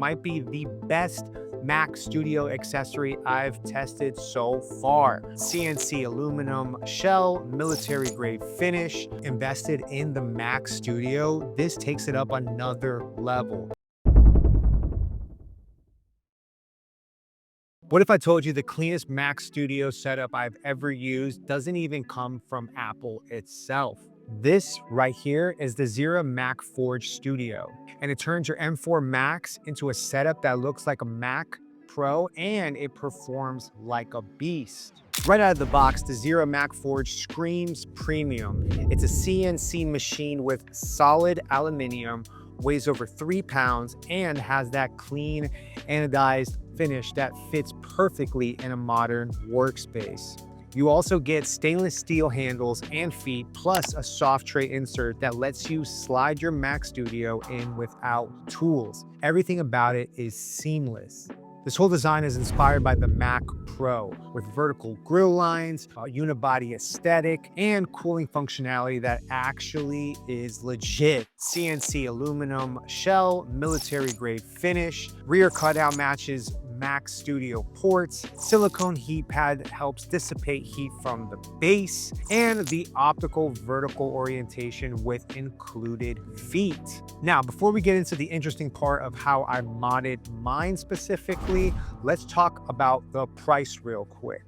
might be the best Mac Studio accessory I've tested so far. CNC aluminum shell, military grade finish. Invested in the Mac Studio, this takes it up another level. What if I told you the cleanest Mac Studio setup I've ever used doesn't even come from Apple itself? This right here is the Zeera MacForge Studio, and it turns your M4 Max into a setup that looks like a Mac Pro, and it performs like a beast. Right out of the box, the Zeera MacForge screams premium. It's a CNC machine with solid aluminum, weighs over 3 pounds, and has that clean anodized finish that fits perfectly in a modern workspace. You also get stainless steel handles and feet, plus a soft tray insert that lets you slide your Mac Studio in without tools. Everything about it is seamless. This whole design is inspired by the Mac Pro, with vertical grille lines, a unibody aesthetic, and cooling functionality that actually is legit. CNC aluminum shell, military grade finish, rear cutout matches Mac Studio ports, silicone heat pad helps dissipate heat from the base, and the optical vertical orientation with included feet. Now, before we get into the interesting part of how I modded mine specifically, let's talk about the price real quick.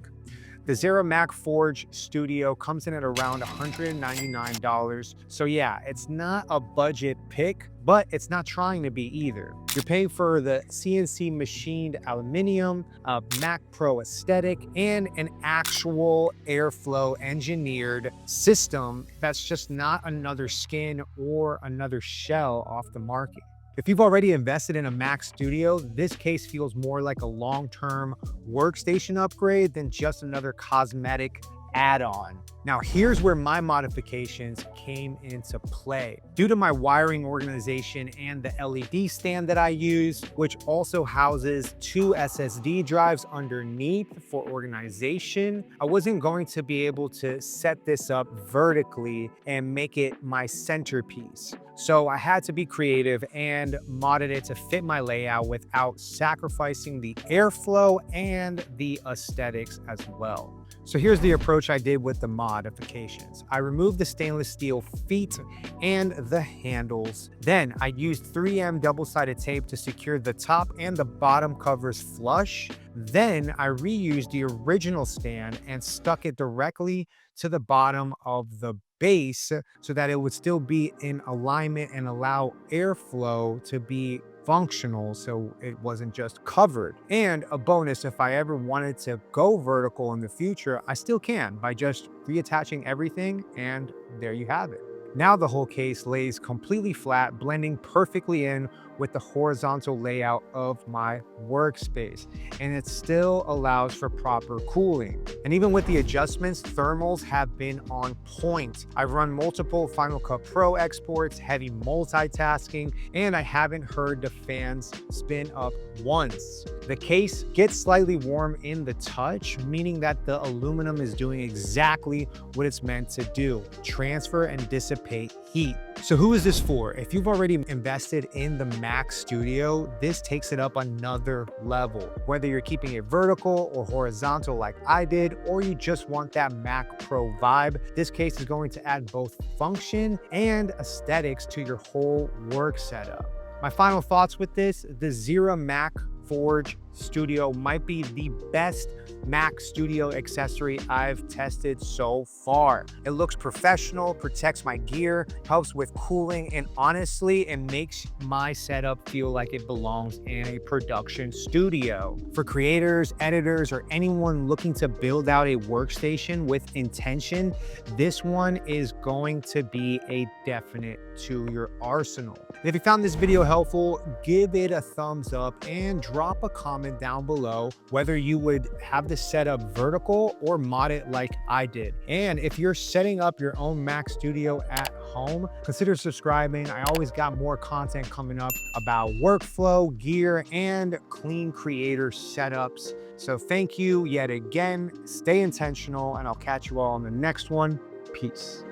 The Zeera MacForge Studio comes in at around $199. So yeah, it's not a budget pick, but it's not trying to be either. You're paying for the CNC machined aluminum, a Mac Pro aesthetic, and an actual airflow engineered system that's just not another skin or another shell off the market. If you've already invested in a Mac Studio, this case feels more like a long-term workstation upgrade than just another cosmetic add-on. Now, here's where my modifications came into play. Due to my wiring organization and the LED stand that I use, which also houses 2 SSD drives underneath for organization, I wasn't going to be able to set this up vertically and make it my centerpiece. So I had to be creative and modded it to fit my layout without sacrificing the airflow and the aesthetics as well. So here's the approach I did with the modifications. I removed the stainless steel feet and the handles. Then I used 3M double-sided tape to secure the top and the bottom covers flush. Then I reused the original stand and stuck it directly to the bottom of the base so that it would still be in alignment and allow airflow to be functional, so it wasn't just covered. And a bonus, if I ever wanted to go vertical in the future, I still can by just reattaching everything, and there you have it. Now the whole case lays completely flat, blending perfectly in with the horizontal layout of my workspace, and it still allows for proper cooling. And even with the adjustments, thermals have been on point. I've run multiple Final Cut Pro exports, heavy multitasking, and I haven't heard the fans spin up once. The case gets slightly warm in the touch, meaning that the aluminum is doing exactly what it's meant to do: transfer and dissipate heat. So who is this for? If you've already invested in the Mac Studio, this takes it up another level. Whether you're keeping it vertical or horizontal like I did, or you just want that Mac Pro vibe, this case is going to add both function and aesthetics to your whole work setup. My final thoughts with this: the Zeera MacForge Studio might be the best Mac Studio accessory I've tested so far. It looks professional, protects my gear, helps with cooling, and honestly, it makes my setup feel like it belongs in a production studio. For creators, editors, or anyone looking to build out a workstation with intention, this one is going to be a definite to your arsenal. And if you found this video helpful, give it a thumbs up and drop a comment down below whether you would have this set up vertical or mod it like I did. And if you're setting up your own Mac Studio at home, consider subscribing. I always got more content coming up about workflow, gear, and clean creator setups. So thank you yet again. Stay intentional, and I'll catch you all on the next one. Peace.